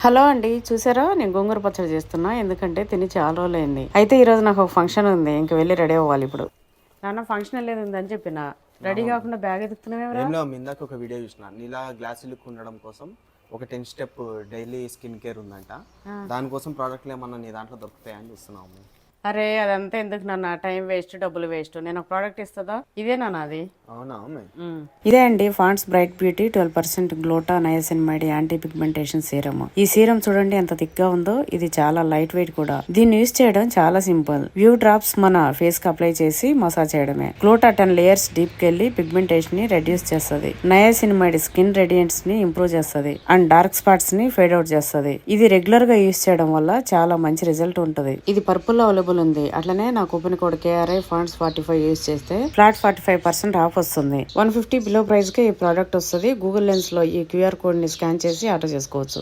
Hello అండి, చూసారా నేను గోంగూర పచ్చడి చేస్తున్నా. ఎందుకంటే తిని చాలా రోజులైంది. అయితే ఈ రోజు నాకు ఒక ఫంక్షన్ ఉంది, ఇంక వెళ్ళి రెడీ అవ్వాలి. ఇప్పుడు నాన్న ఫంక్షన్ వెళ్ళేది ఉందని చెప్పిన రెడీ కాకుండా బ్యాగ్ ఎత్తుకుతున్నావు. ఏంలో ఇందాక ఒక వీడియో చూసిన నీలా గ్లాస్ లుక్ ఉండడం కోసం ఒక 10 స్టెప్ డైలీ స్కిన్ కేర్ ఉందంట. దానికోసం ప్రోడక్ట్లు ఏమన్నా నీ దాంట్లో దొరుకుతాయని చూస్తున్నాము. అరే అదంతా ఎందుకు నాన్న, టైం వేస్ట్, డబ్బులు వేస్ట్. నేను ఒక ప్రోడక్ట్ ఇస్తుందా? ఇదే నాన్న అది. అవునా? ఇదే అండి పాండ్స్ బ్రైట్ బ్యూటీ 12% గ్లోటా నయాసినమైడ్ యాంటీ పిగ్మెంటేషన్ సీరమ్. ఈ సీరం చూడండి ఎంత థిక్ గా ఉందో. ఇది చాలా లైట్ వెయిట్ కూడా. దీన్ని యూజ్ చేయడం చాలా సింపుల్. వ్యూ డ్రాప్స్ మన ఫేస్ కి అప్లై చేసి మసాజ్ చేయడమే. గ్లోటా 10 లేయర్స్ డీప్ కెళ్ళి పిగ్మెంటేషన్ ని రెడ్యూస్ చేస్తుంది. నయాసినమైడ్ స్కిన్ రేడియంట్స్ ని ఇంప్రూవ్ చేస్తుంది అండ్ డార్క్ స్పాట్స్ ని ఫేడ్ అవుట్ చేస్తుంది. ఇది రెగ్యులర్ గా యూజ్ చేయడం వల్ల చాలా మంచి రిజల్ట్ ఉంటుంది. ఇది పర్పుల్ లో అవైలబుల్ ఉంది. అట్లనే నా coupon code KRI Funds 45 use చేస్తే ఫ్లాట్ 45% ఆఫ్ వస్తుంది. 150 బిలో ప్రైస్ కి ఈ ప్రోడక్ట్ వస్తుంది. గూగుల్ లెన్స్ లో ఈ QR కోడ్ ని స్కాన్ చేసి ఆర్డర్ చేసుకోవచ్చు.